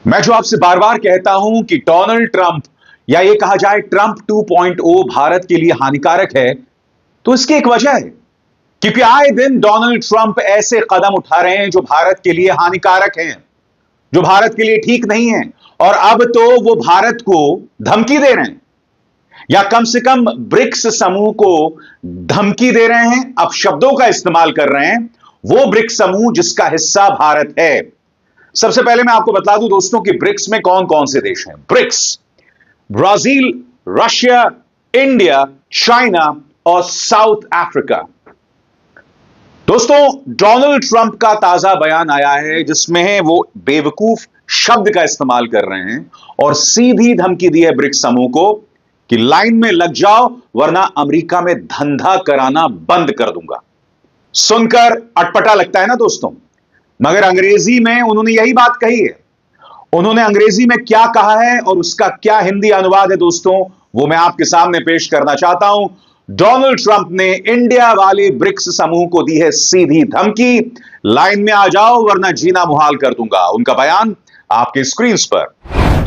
मैं जो आपसे बार बार कहता हूं कि डोनाल्ड ट्रंप या ये कहा जाए ट्रंप 2.0 भारत के लिए हानिकारक है, तो इसकी एक वजह है क्योंकि आए दिन डोनाल्ड ट्रंप ऐसे कदम उठा रहे हैं जो भारत के लिए हानिकारक हैं, जो भारत के लिए ठीक नहीं है। और अब तो वो भारत को धमकी दे रहे हैं या कम से कम ब्रिक्स समूह को धमकी दे रहे हैं, अब शब्दों का इस्तेमाल कर रहे हैं, वो ब्रिक्स समूह जिसका हिस्सा भारत है। सबसे पहले मैं आपको बता दूं दोस्तों कि ब्रिक्स में कौन कौन से देश हैं। BRICS Brazil, Russia, India, China और साउथ अफ्रीका। दोस्तों, डोनाल्ड ट्रंप का ताजा बयान आया है जिसमें वो बेवकूफ शब्द का इस्तेमाल कर रहे हैं और सीधी धमकी दी है ब्रिक्स समूह को कि लाइन में लग जाओ वरना अमेरिका में धंधा कराना बंद कर दूंगा। सुनकर अटपटा लगता है ना दोस्तों, मगर अंग्रेजी में उन्होंने यही बात कही है। उन्होंने अंग्रेजी में क्या कहा है और उसका क्या हिंदी अनुवाद है दोस्तों, वो मैं आपके सामने पेश करना चाहता हूं। डोनाल्ड ट्रंप ने इंडिया वाले ब्रिक्स समूह को दी है सीधी धमकी, लाइन में आ जाओ वरना जीना मुहाल कर दूंगा। उनका बयान आपके स्क्रीन पर।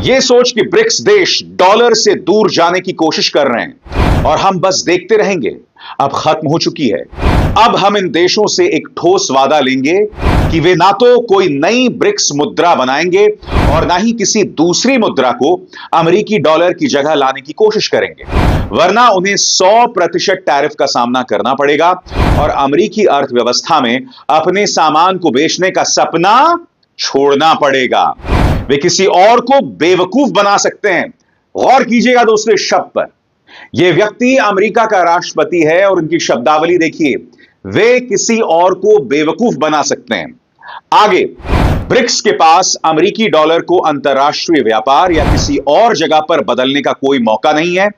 यह सोच कि ब्रिक्स देश डॉलर से दूर जाने की कोशिश कर रहे हैं और हम बस देखते रहेंगे, अब खत्म हो चुकी है। अब हम इन देशों से एक ठोस वादा लेंगे कि वे ना तो कोई नई ब्रिक्स मुद्रा बनाएंगे और ना ही किसी दूसरी मुद्रा को अमेरिकी डॉलर की जगह लाने की कोशिश करेंगे, वरना उन्हें 100% टैरिफ का सामना करना पड़ेगा और अमेरिकी अर्थव्यवस्था में अपने सामान को बेचने का सपना छोड़ना पड़ेगा। वे किसी और को बेवकूफ बना सकते हैं। गौर कीजिएगा दोस्तों इस शब्द पर। यह व्यक्ति अमेरिका का राष्ट्रपति है और उनकी शब्दावली देखिए, वे किसी और को बेवकूफ बना सकते हैं। आगे, ब्रिक्स के पास अमेरिकी डॉलर को अंतरराष्ट्रीय व्यापार या किसी और जगह पर बदलने का कोई मौका नहीं है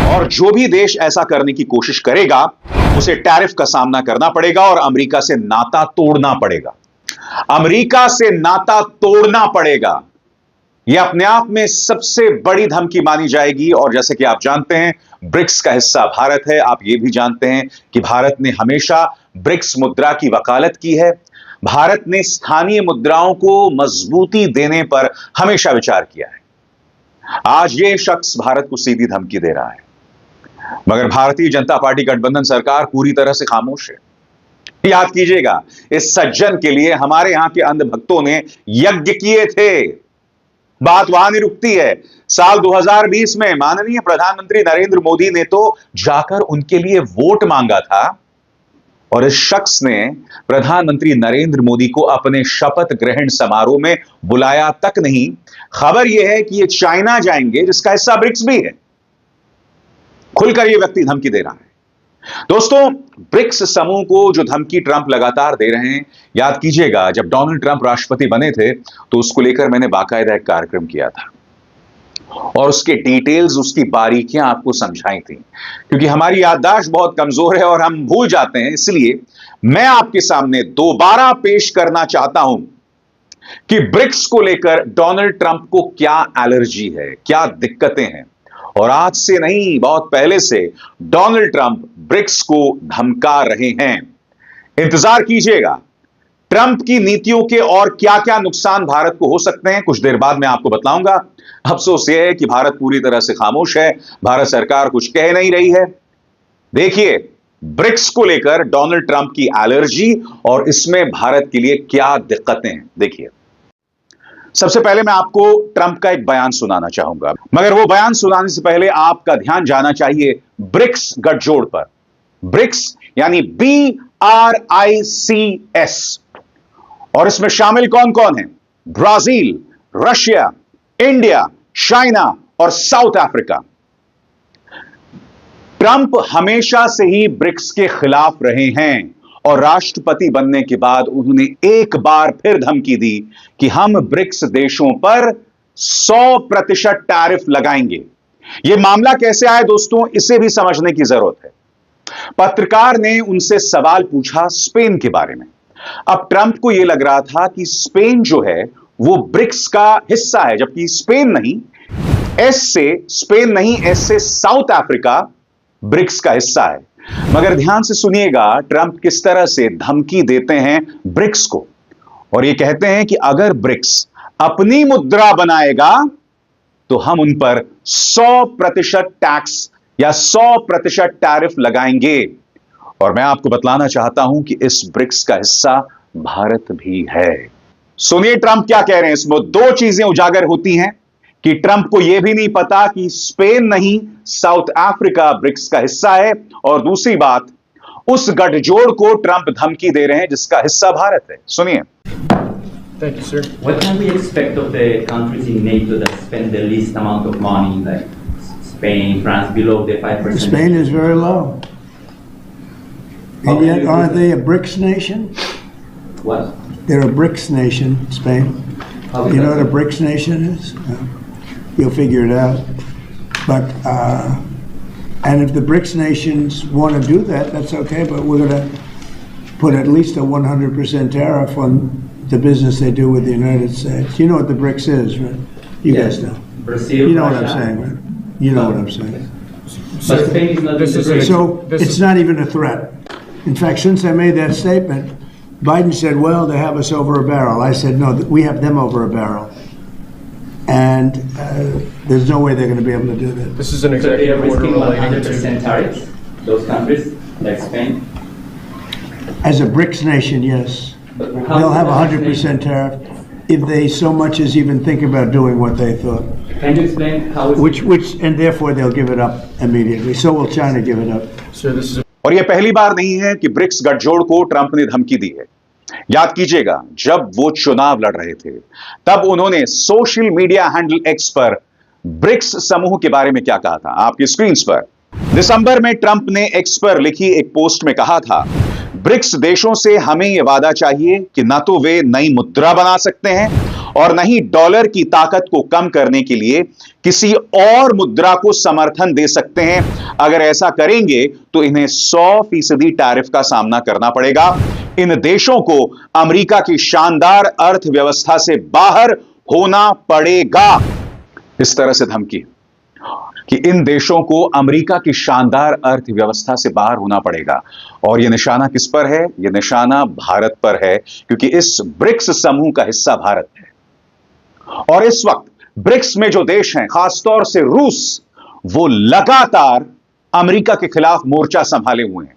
और जो भी देश ऐसा करने की कोशिश करेगा उसे टैरिफ का सामना करना पड़ेगा और अमेरिका से नाता तोड़ना पड़ेगा। अमेरिका से नाता तोड़ना पड़ेगा। यह अपने आप में सबसे बड़ी धमकी मानी जाएगी और जैसे कि आप जानते हैं ब्रिक्स का हिस्सा भारत है। आप यह भी जानते हैं कि भारत ने हमेशा ब्रिक्स मुद्रा की वकालत की है। भारत ने स्थानीय मुद्राओं को मजबूती देने पर हमेशा विचार किया है। आज यह शख्स भारत को सीधी धमकी दे रहा है, मगर भारतीय जनता पार्टी गठबंधन सरकार पूरी तरह से खामोश है। याद कीजिएगा, इस सज्जन के लिए हमारे यहां के अंधभक्तों ने यज्ञ किए थे। बात वहां नहीं रुकती है। साल 2020 में माननीय प्रधानमंत्री नरेंद्र मोदी ने तो जाकर उनके लिए वोट मांगा था और इस शख्स ने प्रधानमंत्री नरेंद्र मोदी को अपने शपथ ग्रहण समारोह में बुलाया तक नहीं। खबर यह है कि ये चाइना जाएंगे जिसका हिस्सा ब्रिक्स भी है। खुलकर यह व्यक्ति धमकी दे रहा है। दोस्तों, ब्रिक्स समूह को जो धमकी ट्रंप लगातार दे रहे हैं, याद कीजिएगा जब डोनाल्ड ट्रंप राष्ट्रपति बने थे तो उसको लेकर मैंने बाकायदा एक कार्यक्रम किया था और उसके डिटेल्स, उसकी बारीकियां आपको समझाई थी, क्योंकि हमारी याददाश्त बहुत कमजोर है और हम भूल जाते हैं। इसलिए मैं आपके सामने दोबारा पेश करना चाहता हूं कि ब्रिक्स को लेकर डोनाल्ड ट्रंप को क्या एलर्जी है, क्या दिक्कतें हैं। और आज से नहीं, बहुत पहले से डोनाल्ड ट्रंप ब्रिक्स को धमका रहे हैं। इंतजार कीजिएगा, ट्रंप की नीतियों के और क्या क्या नुकसान भारत को हो सकते हैं, कुछ देर बाद मैं आपको बताऊंगा। अफसोस यह है कि भारत पूरी तरह से खामोश है, भारत सरकार कुछ कह नहीं रही है। देखिए, ब्रिक्स को लेकर डोनाल्ड ट्रंप की एलर्जी और इसमें भारत के लिए क्या दिक्कतें हैं। देखिए, सबसे पहले मैं आपको ट्रंप का एक बयान सुनाना चाहूंगा, मगर वो बयान सुनाने से पहले आपका ध्यान जाना चाहिए ब्रिक्स गठजोड़ पर। ब्रिक्स यानी BRICS, और इसमें शामिल कौन कौन है? ब्राजील, रशिया, इंडिया, चाइना और साउथ अफ्रीका। ट्रंप हमेशा से ही ब्रिक्स के खिलाफ रहे हैं और राष्ट्रपति बनने के बाद उन्होंने एक बार फिर धमकी दी कि हम ब्रिक्स देशों पर 100% टैरिफ लगाएंगे। यह मामला कैसे आया दोस्तों, इसे भी समझने की जरूरत है। पत्रकार ने उनसे सवाल पूछा स्पेन के बारे में। अब ट्रंप को यह लग रहा था कि स्पेन जो है वो ब्रिक्स का हिस्सा है, जबकि स्पेन नहीं, एस से साउथ अफ्रीका ब्रिक्स का हिस्सा है। मगर ध्यान से सुनिएगा ट्रंप किस तरह से धमकी देते हैं ब्रिक्स को, और ये कहते हैं कि अगर ब्रिक्स अपनी मुद्रा बनाएगा तो हम उन पर 100% टैक्स या 100% टैरिफ लगाएंगे। और मैं आपको बतलाना चाहता हूं कि इस ब्रिक्स का हिस्सा भारत भी है। सुनिए ट्रंप क्या कह रहे हैं। इसमें दो चीजें उजागर होती हैं कि ट्रंप को यह भी नहीं पता कि स्पेन नहीं साउथ अफ्रीका ब्रिक्स का हिस्सा है, और दूसरी बात, उस गठजोड़ को ट्रंप धमकी दे रहे हैं जिसका हिस्सा भारत है। सुनिए। Thank you, sir. What can we expect of the countries in NATO that spend the least amount of money, like Spain, France, below the 5%? Spain is very low. And yet, aren't they a BRICS nation? What? They're a BRICS nation, Spain. How is You know that? what a BRICS nation is? You'll figure it out. But, and if the BRICS nations want to do that, that's okay, but we're going to put at least a 100% tariff on the business they do with the United States. You know what the BRICS is, right? You guys know. Brazil, You know what I'm Russia. saying, right? You know what I'm saying. But Spain is not This in is the a- BRICS. So This it's is- not even a threat. In fact, since I made that statement, Biden said, well, they have us over a barrel. I said, no, we have them over a barrel. And there's no way they're going to be able to do that. This is an So they are executive order risking relating 100% to. tariffs, those countries, like Spain. As a BRICS nation, yes. But how They'll is have a that 100% tariff if they so much as even think about doing what they thought. Can you explain how is Which, and therefore they'll give it up immediately. So will China give it up. Sir, this is a और यह पहली बार नहीं है कि BRICS गठजोड़ को Trump ने धमकी दी है। याद कीजिएगा, जब वो चुनाव लड़ रहे थे तब उन्होंने सोशल मीडिया हैंडल एक्स पर ब्रिक्स समूह के बारे में क्या कहा था। आपकी स्क्रीन पर दिसंबर में ट्रंप ने एक्स पर लिखी एक पोस्ट में कहा था, ब्रिक्स देशों से हमें यह वादा चाहिए कि न तो वे नई मुद्रा बना सकते हैं और न ही डॉलर की ताकत को कम करने के लिए किसी और मुद्रा को समर्थन दे सकते हैं। अगर ऐसा करेंगे तो इन्हें 100% टैरिफ का सामना करना पड़ेगा। इन देशों को अमेरिका की शानदार अर्थव्यवस्था से बाहर होना पड़ेगा। इस तरह से धमकी कि इन देशों को अमेरिका की शानदार अर्थव्यवस्था से बाहर होना पड़ेगा। और यह निशाना किस पर है? यह निशाना भारत पर है, क्योंकि इस ब्रिक्स समूह का हिस्सा भारत है। और इस वक्त ब्रिक्स में जो देश हैं, खासतौर से रूस, वो लगातार अमेरिका के खिलाफ मोर्चा संभाले हुए हैं।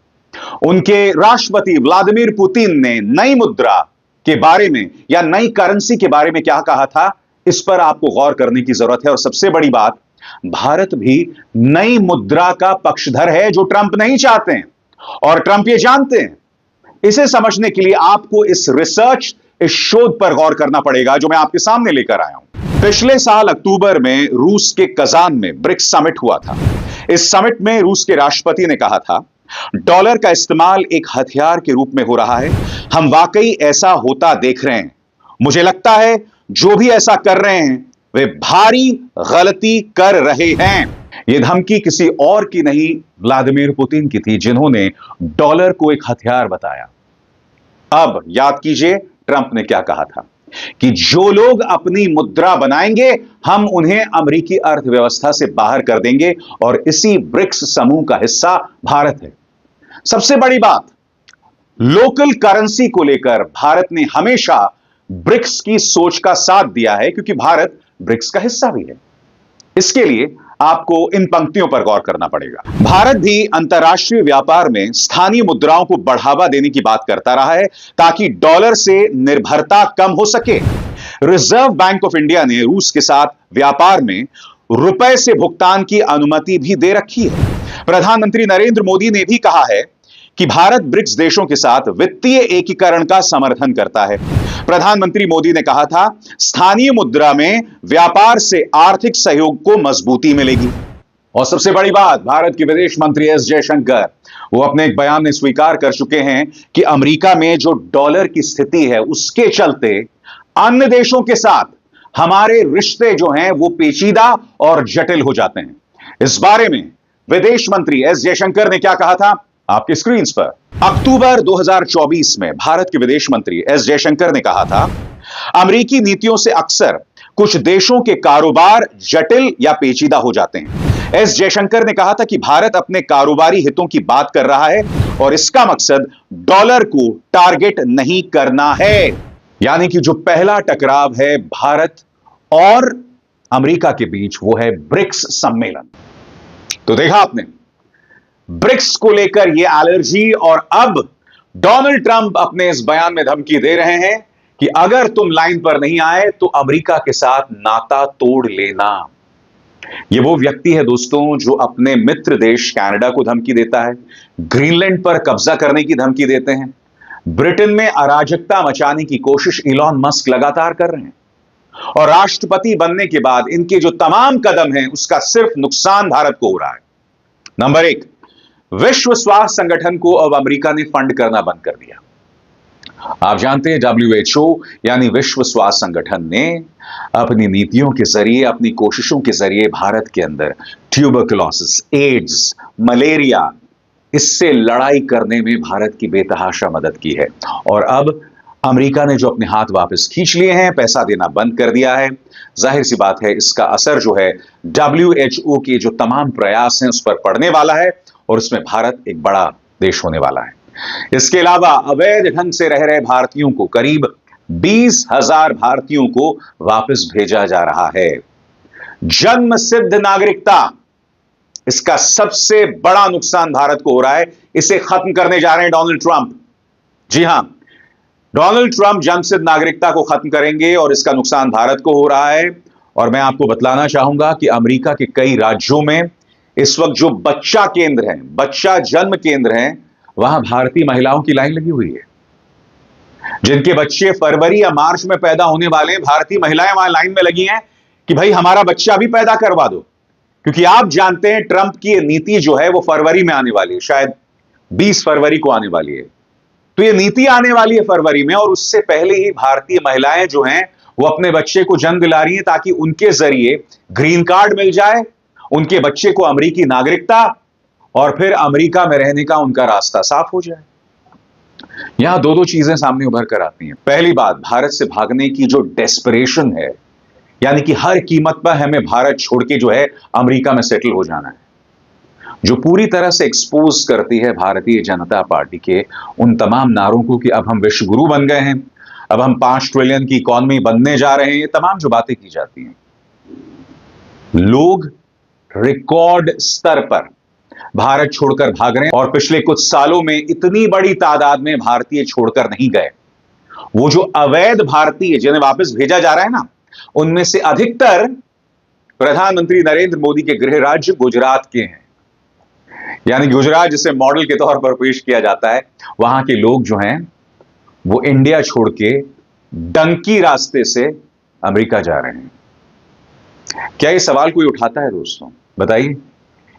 उनके राष्ट्रपति व्लादिमीर पुतिन ने नई मुद्रा के बारे में या नई करेंसी के बारे में क्या कहा था, इस पर आपको गौर करने की जरूरत है। और सबसे बड़ी बात, भारत भी नई मुद्रा का पक्षधर है, जो ट्रंप नहीं चाहते हैं और ट्रंप ये जानते हैं। इसे समझने के लिए आपको इस रिसर्च, इस शोध पर गौर करना पड़ेगा जो मैं आपके सामने लेकर आया हूं। पिछले साल अक्टूबर में रूस के कजान में ब्रिक्स समिट हुआ था। इस समिट में रूस के राष्ट्रपति ने कहा था, डॉलर का इस्तेमाल एक हथियार के रूप में हो रहा है। हम वाकई ऐसा होता देख रहे हैं। मुझे लगता है जो भी ऐसा कर रहे हैं वे भारी गलती कर रहे हैं। यह धमकी किसी और की नहीं, व्लादिमीर पुतिन की थी, जिन्होंने डॉलर को एक हथियार बताया। अब याद कीजिए ट्रंप ने क्या कहा था कि जो लोग अपनी मुद्रा बनाएंगे हम उन्हें अमेरिकी अर्थव्यवस्था से बाहर कर देंगे, और इसी ब्रिक्स समूह का हिस्सा भारत है। सबसे बड़ी बात, लोकल करेंसी को लेकर भारत ने हमेशा ब्रिक्स की सोच का साथ दिया है, क्योंकि भारत ब्रिक्स का हिस्सा भी है। इसके लिए आपको इन पंक्तियों पर गौर करना पड़ेगा। भारत भी अंतर्राष्ट्रीय व्यापार में स्थानीय मुद्राओं को बढ़ावा देने की बात करता रहा है, ताकि डॉलर से निर्भरता कम हो सके। रिजर्व बैंक ऑफ इंडिया ने रूस के साथ व्यापार में रुपए से भुगतान की अनुमति भी दे रखी है। प्रधानमंत्री नरेंद्र मोदी ने भी कहा है कि भारत ब्रिक्स देशों के साथ वित्तीय एकीकरण का समर्थन करता है। प्रधानमंत्री मोदी ने कहा था, स्थानीय मुद्रा में व्यापार से आर्थिक सहयोग को मजबूती मिलेगी। और सबसे बड़ी बात, भारत के विदेश मंत्री एस जयशंकर, वो अपने एक बयान में स्वीकार कर चुके हैं कि अमेरिका में जो डॉलर की स्थिति है, उसके चलते अन्य देशों के साथ हमारे रिश्ते जो हैं वो पेचीदा और जटिल हो जाते हैं। इस बारे में विदेश मंत्री एस जयशंकर ने क्या कहा था, आपके स्क्रीन पर। अक्टूबर 2024 में भारत के विदेश मंत्री एस जयशंकर ने कहा था, अमेरिकी नीतियों से अक्सर कुछ देशों के कारोबार जटिल या पेचीदा हो जाते हैं। एस जयशंकर ने कहा था कि भारत अपने कारोबारी हितों की बात कर रहा है और इसका मकसद डॉलर को टारगेट नहीं करना है। यानी कि जो पहला टकराव है भारत और अमेरिका के बीच, वो है ब्रिक्स सम्मेलन। तो देखा आपने, ब्रिक्स को लेकर यह एलर्जी, और अब डोनाल्ड ट्रंप अपने इस बयान में धमकी दे रहे हैं कि अगर तुम लाइन पर नहीं आए तो अमेरिका के साथ नाता तोड़ लेना। यह वो व्यक्ति है दोस्तों जो अपने मित्र देश कनाडा को धमकी देता है, ग्रीनलैंड पर कब्जा करने की धमकी देते हैं, ब्रिटेन में अराजकता मचाने की कोशिश इलॉन मस्क लगातार कर रहे हैं, और राष्ट्रपति बनने के बाद इनके जो तमाम कदम हैं उसका सिर्फ नुकसान भारत को हो रहा है। नंबर 1, विश्व स्वास्थ्य संगठन को अब अमेरिका ने फंड करना बंद कर दिया। आप जानते हैं WHO यानी विश्व स्वास्थ्य संगठन ने अपनी नीतियों के जरिए, अपनी कोशिशों के जरिए भारत के अंदर ट्यूबरकुलोसिस, एड्स, मलेरिया, इससे लड़ाई करने में भारत की बेतहाशा मदद की है। और अब अमेरिका ने जो अपने हाथ वापस खींच लिए हैं, पैसा देना बंद कर दिया है, जाहिर सी बात है इसका असर जो है WHO के जो तमाम प्रयास हैं उस पर पड़ने वाला है, और उसमें भारत एक बड़ा देश होने वाला है। इसके अलावा अवैध ढंग से रह रहे भारतीयों को, करीब 20,000 भारतीयों को वापस भेजा जा रहा है। जन्म सिद्ध नागरिकता, इसका सबसे बड़ा नुकसान भारत को हो रहा है। इसे खत्म करने जा रहे हैं डोनाल्ड ट्रंप। जी हां, डोनाल्ड ट्रंप जन्मसिद्ध नागरिकता को खत्म करेंगे और इसका नुकसान भारत को हो रहा है। और मैं आपको बतलाना चाहूंगा कि अमेरिका के कई राज्यों में इस वक्त जो बच्चा केंद्र हैं, बच्चा जन्म केंद्र हैं, वहां भारतीय महिलाओं की लाइन लगी हुई है। जिनके बच्चे फरवरी या मार्च में पैदा होने वाले हैं, भारतीय महिलाएं वहां लाइन में लगी हैं कि भाई हमारा बच्चा भी पैदा करवा दो, क्योंकि आप जानते हैं ट्रंप की नीति जो है वो फरवरी में आने वाली है, शायद 20 फरवरी को आने वाली है। तो ये नीति आने वाली है फरवरी में, और उससे पहले ही भारतीय महिलाएं जो हैं वो अपने बच्चे को जन्म दिला रही हैं ताकि उनके जरिए ग्रीन कार्ड मिल जाए, उनके बच्चे को अमेरिकी नागरिकता, और फिर अमेरिका में रहने का उनका रास्ता साफ हो जाए। यहां दो चीजें सामने उभर कर आती हैं। पहली बात, भारत से भागने की जो डेस्परेशन है, यानी कि हर कीमत पर हमें भारत छोड़ के जो है अमेरिका में सेटल हो जाना है, जो पूरी तरह से एक्सपोज करती है भारतीय जनता पार्टी के उन तमाम नारों को कि अब हम विश्व गुरु बन गए हैं, अब हम 5 ट्रिलियन की इकॉनमी बनने जा रहे हैं। ये तमाम जो बातें की जाती हैं, लोग रिकॉर्ड स्तर पर भारत छोड़कर भाग रहे हैं, और पिछले कुछ सालों में इतनी बड़ी तादाद में भारतीय छोड़कर नहीं गए। वो जो अवैध भारतीय जिन्हें वापस भेजा जा रहा है ना, उनमें से अधिकतर प्रधानमंत्री नरेंद्र मोदी के गृह राज्य गुजरात के हैं। यानी गुजरात जिसे मॉडल के तौर पर पेश किया जाता है, वहां के लोग जो हैं वो इंडिया छोड़ के डंकी रास्ते से अमेरिका जा रहे हैं। क्या ये सवाल कोई उठाता है दोस्तों? बताइए,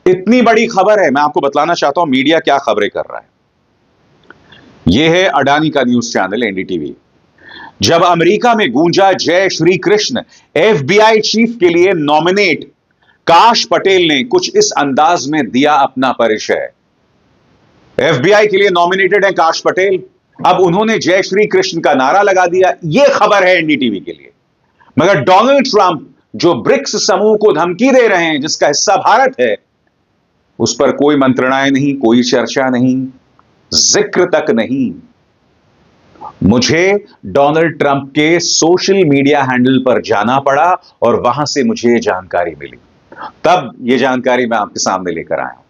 इतनी बड़ी खबर है। मैं आपको बतलाना चाहता हूं मीडिया क्या खबरें कर रहा है। यह है अडानी का न्यूज चैनल एनडीटीवी। जब अमेरिका में गूंजा जय श्री कृष्ण, FBI चीफ के लिए नॉमिनेट काश पटेल ने कुछ इस अंदाज में दिया अपना परिचय। FBI के लिए नॉमिनेटेड है काश पटेल, अब उन्होंने जय श्री कृष्ण का नारा लगा दिया। यह खबर है एनडीटीवी के लिए। मगर डोनाल्ड ट्रंप जो ब्रिक्स समूह को धमकी दे रहे हैं, जिसका हिस्सा भारत है, उस पर कोई मंत्रणाएं नहीं, कोई चर्चा नहीं, जिक्र तक नहीं। मुझे डोनाल्ड ट्रंप के सोशल मीडिया हैंडल पर जाना पड़ा और वहां से मुझे जानकारी मिली, तब यह जानकारी मैं आपके सामने लेकर आया हूं।